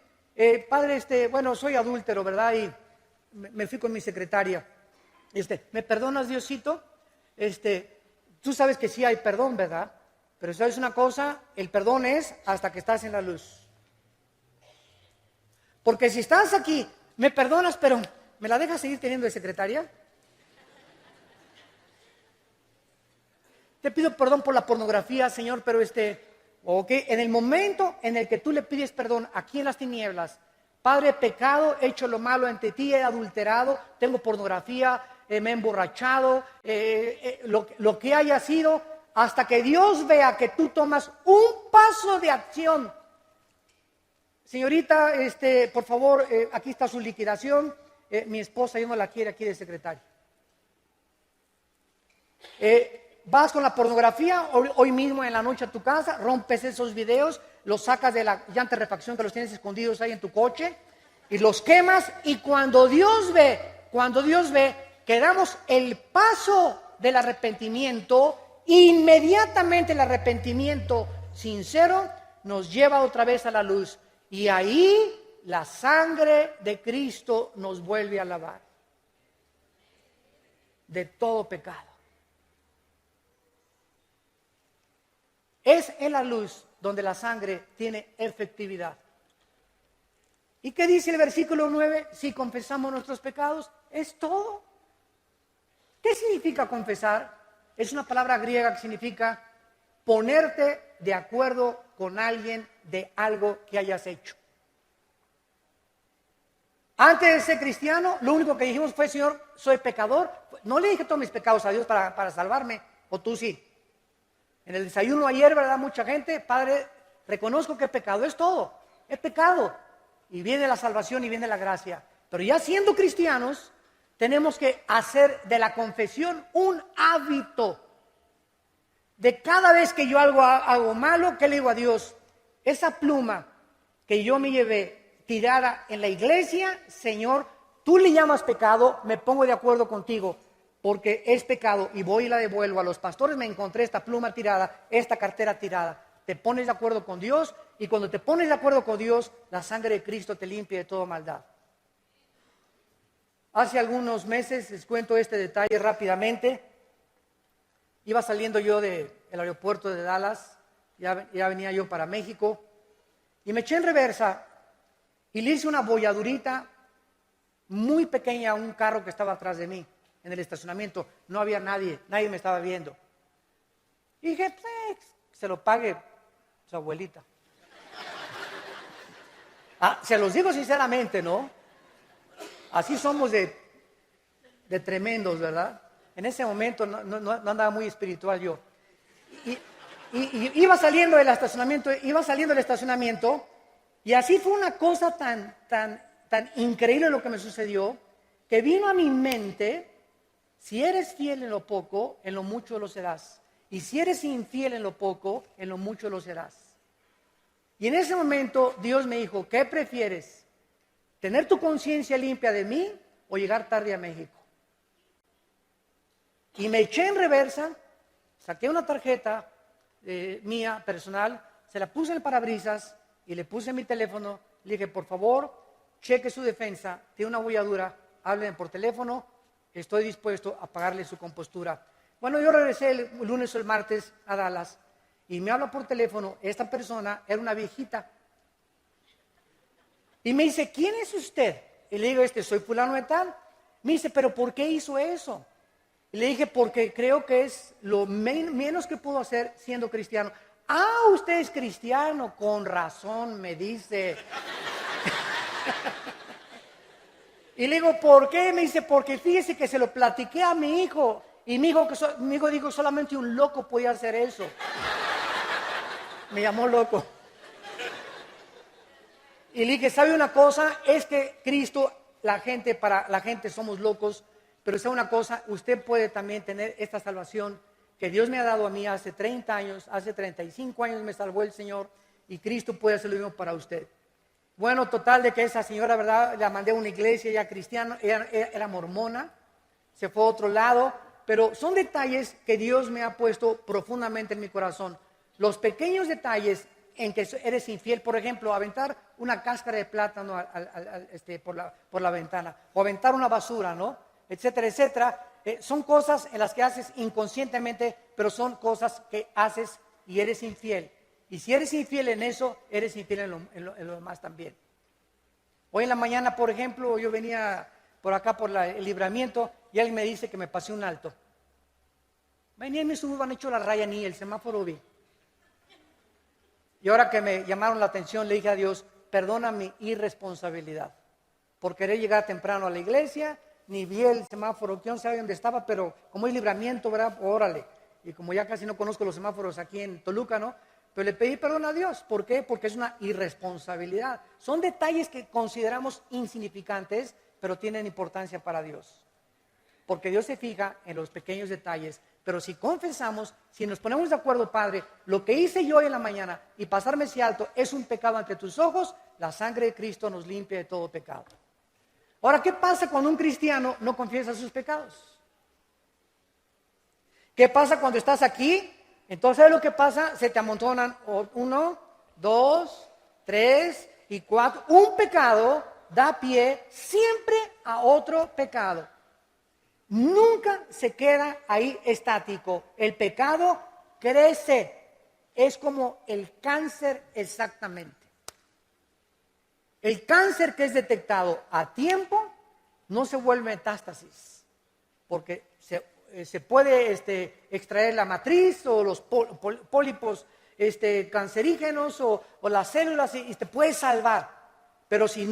padre, soy adúltero, ¿verdad? Y me fui con mi secretaria. ¿Me perdonas, Diosito? Tú sabes que sí hay perdón, ¿verdad? Pero ¿sabes una cosa? El perdón es hasta que estás en la luz. Porque si estás aquí, me perdonas, pero ¿me la dejas seguir teniendo de secretaria? Te pido perdón por la pornografía, Señor, pero en el momento en el que tú le pides perdón aquí en las tinieblas, Padre, he pecado, he hecho lo malo ante ti, he adulterado, tengo pornografía, me he emborrachado, lo que haya sido, hasta que Dios vea que tú tomas un paso de acción. Señorita, por favor, aquí está su liquidación. Mi esposa ya no la quiere aquí de secretaria. Vas con la pornografía hoy mismo en la noche a tu casa, rompes esos videos, los sacas de la llanta de refacción que los tienes escondidos ahí en tu coche y los quemas. Y cuando Dios ve que damos el paso del arrepentimiento, inmediatamente el arrepentimiento sincero nos lleva otra vez a la luz. Y ahí la sangre de Cristo nos vuelve a lavar de todo pecado. Es en la luz donde la sangre tiene efectividad. ¿Y qué dice el versículo 9? Si confesamos nuestros pecados, es todo. ¿Qué significa confesar? es una palabra griega que significa ponerte de acuerdo con alguien de algo que hayas hecho. Antes de ser cristiano, lo único que dijimos fue: Señor, soy pecador. No le dije todos mis pecados a Dios para salvarme, o tú sí. En el desayuno ayer, ¿verdad? Mucha gente: Padre, reconozco que he pecado, es todo, he pecado. Y viene la salvación y viene la gracia. Pero ya siendo cristianos, tenemos que hacer de la confesión un hábito. De cada vez que yo hago malo, ¿qué le digo a Dios? Esa pluma que yo me llevé tirada en la iglesia, Señor, tú le llamas pecado, me pongo de acuerdo contigo, porque es pecado, y voy y la devuelvo. A los pastores: me encontré esta pluma tirada, esta cartera tirada. Te pones de acuerdo con Dios, y cuando te pones de acuerdo con Dios, la sangre de Cristo te limpia de toda maldad. Hace algunos meses, les cuento este detalle rápidamente. Iba saliendo yo del aeropuerto de Dallas, ya venía yo para México, y me eché en reversa y le hice una bolladurita muy pequeña a un carro que estaba atrás de mí en el estacionamiento. No había nadie me estaba viendo. Y dije: pues, se lo pague su abuelita. Se los digo sinceramente, ¿no? Así somos de tremendos, ¿verdad? En ese momento no andaba muy espiritual yo. Y iba saliendo del estacionamiento, y así fue una cosa tan increíble lo que me sucedió, que vino a mi mente: si eres fiel en lo poco, en lo mucho lo serás. Y si eres infiel en lo poco, en lo mucho lo serás. Y en ese momento Dios me dijo: ¿qué prefieres? ¿Tener tu conciencia limpia de mí o llegar tarde a México? Y me eché en reversa, saqué una tarjeta mía personal, se la puse en el parabrisas y le puse mi teléfono. Le dije: por favor, cheque su defensa, tiene una bolladura, háblenme por teléfono, estoy dispuesto a pagarle su compostura. Bueno, yo regresé el lunes o el martes a Dallas, y me habla por teléfono. Esta persona era una viejita, y me dice: ¿quién es usted? Y le digo: soy fulano de tal. Me dice: ¿pero por qué hizo eso? Y le dije: porque creo que es lo menos que puedo hacer siendo cristiano. Usted es cristiano, con razón, me dice. Y le digo: ¿por qué? Me dice: porque fíjese que se lo platiqué a mi hijo, y mi hijo dijo: solamente un loco podía hacer eso. Me llamó loco. Y le dije: ¿sabe una cosa? Es que Cristo, para la gente somos locos, pero sabe una cosa, usted puede también tener esta salvación que Dios me ha dado a mí hace 30 años, hace 35 años me salvó el Señor, y Cristo puede hacer lo mismo para usted. Bueno, total de que esa señora, ¿verdad? La mandé a una iglesia ya cristiana, era mormona, se fue a otro lado, pero son detalles que Dios me ha puesto profundamente en mi corazón. Los pequeños detalles en que eres infiel, por ejemplo, aventar una cáscara de plátano por la ventana, o aventar una basura, ¿no? Etcétera, etcétera. Son cosas en las que haces inconscientemente, pero son cosas que haces y eres infiel. Y si eres infiel en eso, eres infiel en lo demás también. Hoy en la mañana, por ejemplo, yo venía por acá por el libramiento, y alguien me dice que me pasé un alto. Venía en mi suburban, han hecho la raya, ni el semáforo vi. Y ahora que me llamaron la atención, le dije a Dios: perdona mi irresponsabilidad por querer llegar temprano a la iglesia. Ni vi el semáforo, que no sabía dónde estaba, pero como es libramiento, ¿verdad? Órale. Y como ya casi no conozco los semáforos aquí en Toluca, ¿no? Pero le pedí perdón a Dios. ¿Por qué? Porque es una irresponsabilidad. Son detalles que consideramos insignificantes, pero tienen importancia para Dios. Porque Dios se fija en los pequeños detalles. Pero si confesamos, si nos ponemos de acuerdo: Padre, lo que hice yo hoy en la mañana y pasarme ese alto es un pecado ante tus ojos, la sangre de Cristo nos limpia de todo pecado. Ahora, ¿qué pasa cuando un cristiano no confiesa sus pecados? ¿Qué pasa cuando estás aquí? Entonces, ¿sabes lo que pasa? Se te amontonan 1, 2, 3 y 4. Un pecado da pie siempre a otro pecado. Nunca se queda ahí estático. El pecado crece. Es como el cáncer exactamente. El cáncer que es detectado a tiempo no se vuelve metástasis, porque se puede extraer la matriz o los pólipos cancerígenos o las células y te puedes salvar. Pero si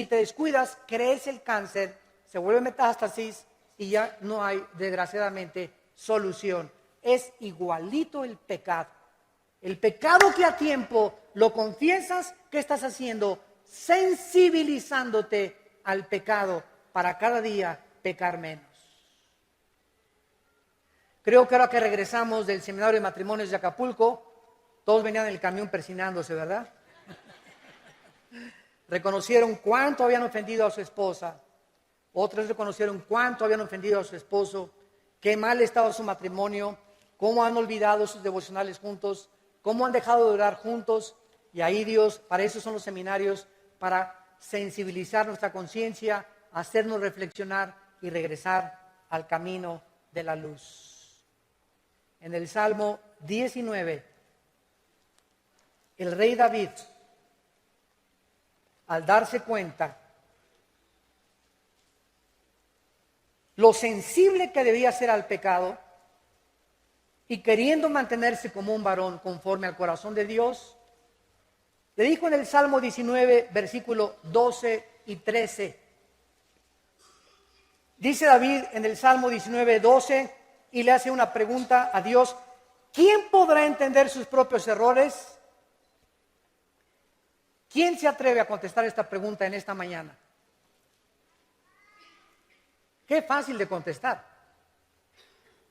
te descuidas, crece el cáncer, se vuelve metástasis y ya no hay, desgraciadamente, solución. Es igualito el pecado. El pecado que a tiempo lo confiesas, ¿qué estás haciendo? Sensibilizándote al pecado para cada día pecar menos. Creo que ahora que regresamos del seminario de matrimonios de Acapulco, todos venían en el camión persinándose, ¿verdad? Reconocieron cuánto habían ofendido a su esposa. Otros reconocieron cuánto habían ofendido a su esposo, qué mal estaba su matrimonio, cómo han olvidado sus devocionales juntos, cómo han dejado de orar juntos. Y ahí Dios, para eso son los seminarios, para sensibilizar nuestra conciencia, hacernos reflexionar y regresar al camino de la luz. En el Salmo 19, el rey David, al darse cuenta lo sensible que debía ser al pecado y queriendo mantenerse como un varón conforme al corazón de Dios, le dijo en el Salmo 19, versículo 12 y 13. Dice David en el Salmo 19, 12, y le hace una pregunta a Dios: ¿quién podrá entender sus propios errores? ¿Quién se atreve a contestar esta pregunta en esta mañana? Qué fácil de contestar.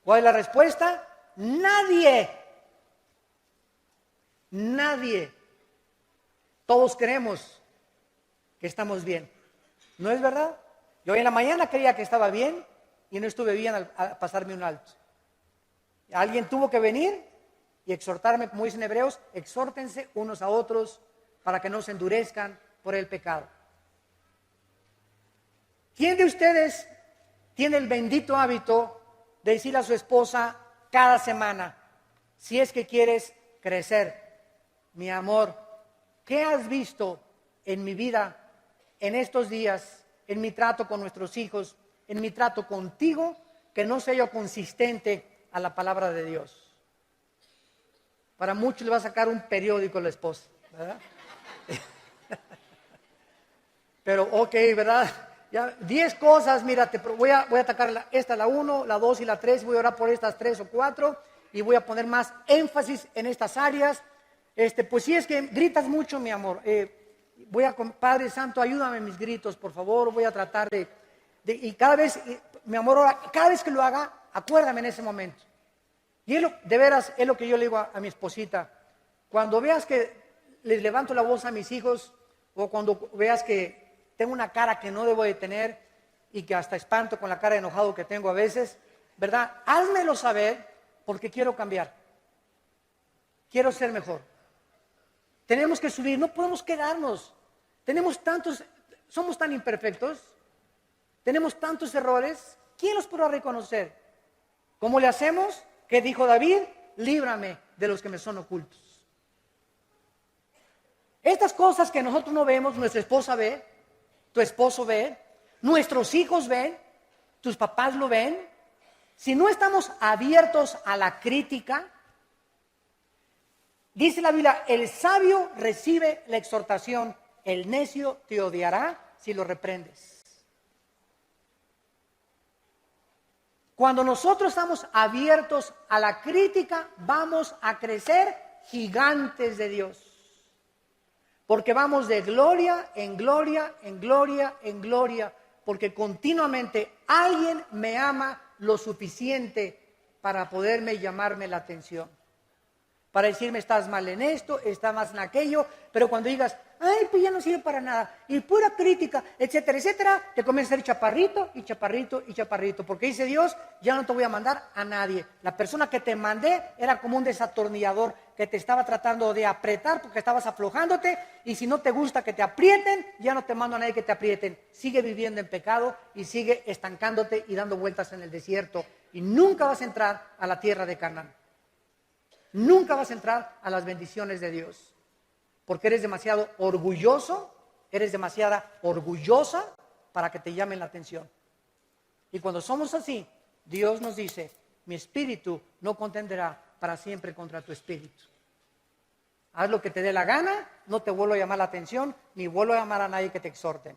¿Cuál es la respuesta? Nadie. Nadie. Todos creemos que estamos bien. ¿No es verdad? Yo hoy en la mañana creía que estaba bien y no estuve bien al pasarme un alto. Alguien tuvo que venir y exhortarme, como dicen hebreos, exhórtense unos a otros para que no se endurezcan por el pecado. ¿Quién de ustedes tiene el bendito hábito de decirle a su esposa cada semana, si es que quieres crecer, mi amor, ¿qué has visto en mi vida en estos días, en mi trato con nuestros hijos, en mi trato contigo, que no sea yo consistente a la palabra de Dios? Para muchos le va a sacar un periódico a la esposa, ¿verdad? Pero ok, ¿verdad? Ya, 10 cosas, mira, voy a atacar esta, la 1, la 2 y la 3, voy a orar por estas 3 o 4 y voy a poner más énfasis en estas áreas. Pues si es que gritas mucho, mi amor, Padre Santo, ayúdame en mis gritos, por favor, voy a tratar y cada vez, mi amor, ahora, cada vez que lo haga, acuérdame en ese momento. Y de veras, es lo que yo le digo a mi esposita. Cuando veas que les levanto la voz a mis hijos, o cuando veas que tengo una cara que no debo de tener y que hasta espanto con la cara de enojado que tengo a veces, ¿verdad? Házmelo saber porque quiero cambiar. Quiero ser mejor. Tenemos que subir, no podemos quedarnos. Somos tan imperfectos, tenemos tantos errores. ¿Quién los podrá reconocer? ¿Cómo le hacemos? ¿Qué dijo David? Líbrame de los que me son ocultos. Estas cosas que nosotros no vemos, nuestra esposa ve, tu esposo ve, nuestros hijos ven, tus papás lo ven. Si no estamos abiertos a la crítica, dice la Biblia, el sabio recibe la exhortación, el necio te odiará si lo reprendes. Cuando nosotros estamos abiertos a la crítica, vamos a crecer gigantes de Dios. Porque vamos de gloria en gloria, en gloria, en gloria, porque continuamente alguien me ama lo suficiente para poderme llamarme la atención. Para decirme, estás mal en esto, estás mal en aquello, pero cuando digas, ay, pues ya no sirve para nada, y pura crítica, etcétera, etcétera, te comienza a ser chaparrito, y chaparrito, y chaparrito, porque dice Dios, ya no te voy a mandar a nadie. La persona que te mandé era como un desatornillador que te estaba tratando de apretar porque estabas aflojándote, y si no te gusta que te aprieten, ya no te mando a nadie que te aprieten. Sigue viviendo en pecado y sigue estancándote y dando vueltas en el desierto, y nunca vas a entrar a la tierra de Canaán. Nunca vas a entrar a las bendiciones de Dios, porque eres demasiado orgulloso, eres demasiada orgullosa para que te llamen la atención. Y cuando somos así, Dios nos dice, mi espíritu no contenderá para siempre contra tu espíritu. Haz lo que te dé la gana, no te vuelvo a llamar la atención, ni vuelvo a llamar a nadie que te exhorte.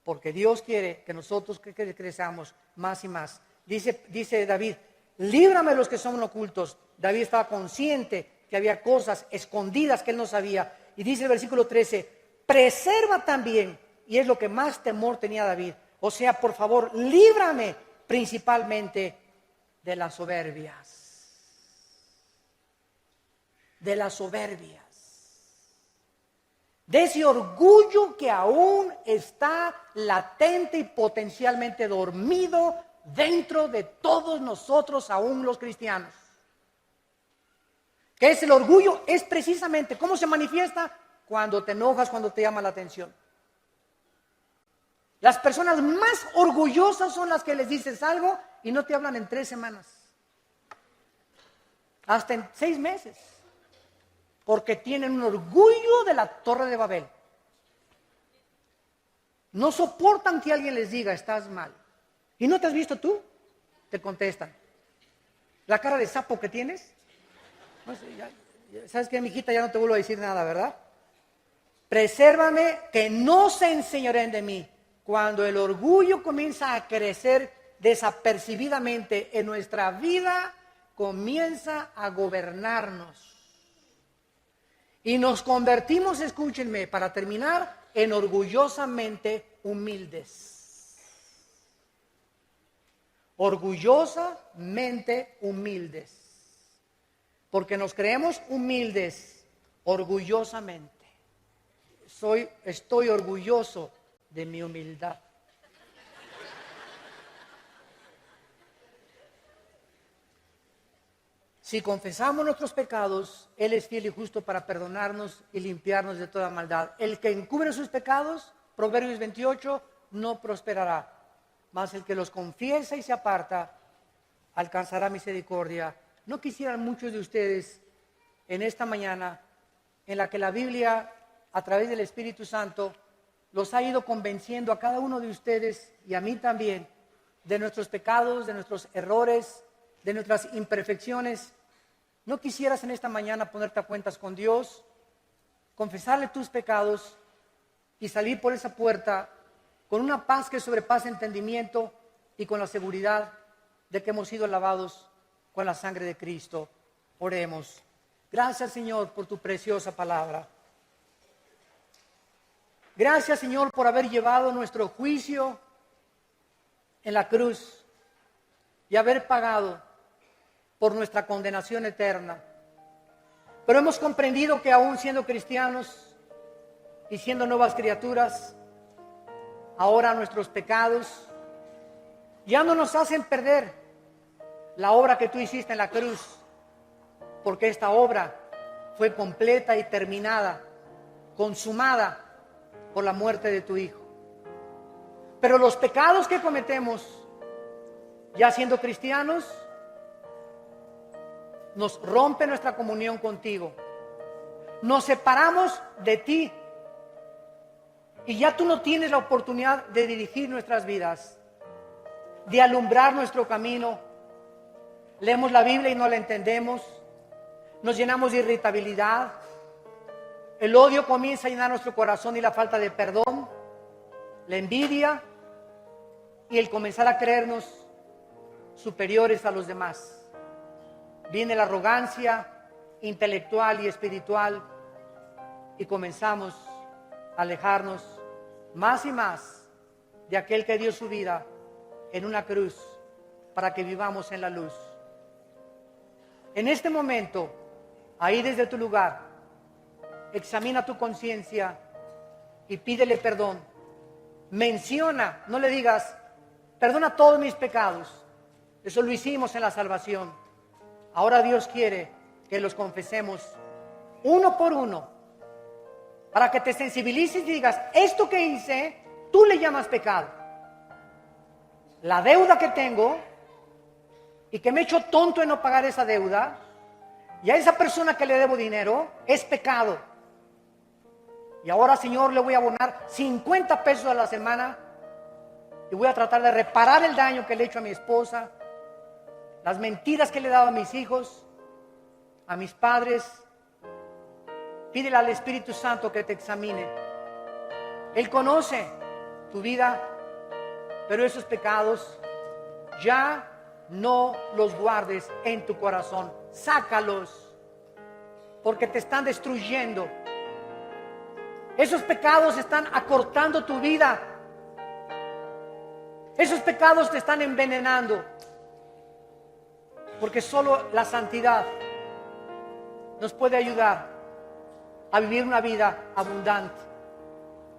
Porque Dios quiere que nosotros crezcamos más y más. Dice David, líbrame de los que son ocultos. David estaba consciente que había cosas escondidas que él no sabía. Y dice el versículo 13, preserva también, y es lo que más temor tenía David. O sea, por favor, líbrame principalmente de las soberbias. De las soberbias. De ese orgullo que aún está latente y potencialmente dormido dentro de todos nosotros, aún los cristianos. ¿Qué es el orgullo? Es precisamente, ¿cómo se manifiesta? Cuando te enojas, cuando te llama la atención. Las personas más orgullosas son las que les dices algo y no te hablan en 3 semanas. Hasta en 6 meses. Porque tienen un orgullo de la Torre de Babel. No soportan que alguien les diga, estás mal. ¿Y no te has visto tú? Te contestan. ¿La cara de sapo que tienes? Pues, ¿sabes qué, mijita? Ya no te vuelvo a decir nada, ¿verdad? Presérvame que no se enseñoreen de mí. Cuando el orgullo comienza a crecer desapercibidamente en nuestra vida, comienza a gobernarnos. Y nos convertimos, escúchenme, para terminar, en orgullosamente humildes. Orgullosamente humildes. Porque nos creemos humildes orgullosamente. Estoy orgulloso de mi humildad. Si confesamos nuestros pecados, Él es fiel y justo para perdonarnos y limpiarnos de toda maldad. El que encubre sus pecados, Proverbios 28, no prosperará. Mas el que los confiesa y se aparta, alcanzará misericordia. ¿No quisieran muchos de ustedes en esta mañana, en la que la Biblia, a través del Espíritu Santo, los ha ido convenciendo a cada uno de ustedes y a mí también, de nuestros pecados, de nuestros errores, de nuestras imperfecciones? ¿No quisieras en esta mañana ponerte a cuentas con Dios, confesarle tus pecados y salir por esa puerta con una paz que sobrepasa entendimiento y con la seguridad de que hemos sido lavados con la sangre de Cristo? Oremos. Gracias, Señor, por tu preciosa palabra. Gracias, Señor, por haber llevado nuestro juicio en la cruz y haber pagado por nuestra condenación eterna. Pero hemos comprendido que aún siendo cristianos y siendo nuevas criaturas, ahora nuestros pecados ya no nos hacen perder la obra que tú hiciste en la cruz, porque esta obra fue completa y terminada, consumada por la muerte de tu Hijo. Pero los pecados que cometemos, ya siendo cristianos, nos rompe nuestra comunión contigo. Nos separamos de ti. Y ya tú no tienes la oportunidad de dirigir nuestras vidas, de alumbrar nuestro camino. Leemos la Biblia y no la entendemos. Nos llenamos de irritabilidad. El odio comienza a llenar nuestro corazón y la falta de perdón, la envidia y el comenzar a creernos superiores a los demás. Viene la arrogancia intelectual y espiritual y comenzamos a alejarnos más y más de aquel que dio su vida en una cruz para que vivamos en la luz. En este momento, ahí desde tu lugar, examina tu conciencia y pídele perdón. Menciona, no le digas, perdona todos mis pecados. Eso lo hicimos en la salvación. Ahora Dios quiere que los confesemos uno por uno, para que te sensibilices y digas, esto que hice, tú le llamas pecado. La deuda que tengo y que me he hecho tonto en no pagar esa deuda, y a esa persona que le debo dinero, es pecado. Y ahora, Señor, le voy a abonar 50 pesos a la semana y voy a tratar de reparar el daño que le he hecho a mi esposa, las mentiras que le he dado a mis hijos, a mis padres. Pídele al Espíritu Santo que te examine. Él conoce tu vida, pero esos pecados ya no los guardes en tu corazón. Sácalos, porque te están destruyendo. Esos pecados están acortando tu vida. Esos pecados te están envenenando. Porque solo la santidad nos puede ayudar a vivir una vida abundante,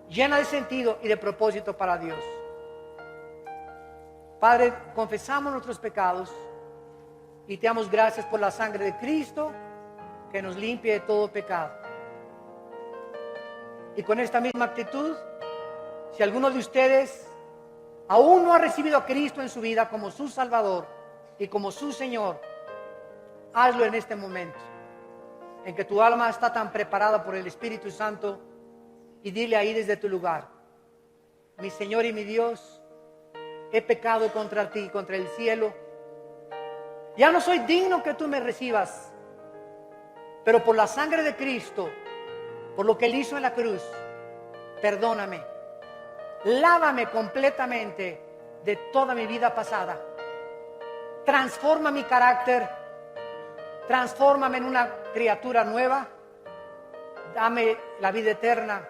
llena de sentido y de propósito para Dios. Padre, confesamos nuestros pecados y te damos gracias por la sangre de Cristo que nos limpia de todo pecado. Y con esta misma actitud, si alguno de ustedes aún no ha recibido a Cristo en su vida como su Salvador y como su Señor, hazlo en este momento, en que tu alma está tan preparada por el Espíritu Santo, y dile ahí desde tu lugar: mi Señor y mi Dios, he pecado contra ti, contra el cielo. Ya no soy digno que tú me recibas, pero por la sangre de Cristo, por lo que Él hizo en la cruz, perdóname. Lávame completamente de toda mi vida pasada. Transforma mi carácter. Transfórmame en una criatura nueva. Dame la vida eterna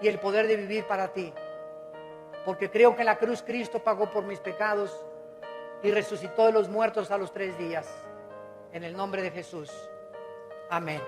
y el poder de vivir para ti. Porque creo que en la cruz Cristo pagó por mis pecados y resucitó de los muertos a los 3 días. En el nombre de Jesús. Amén.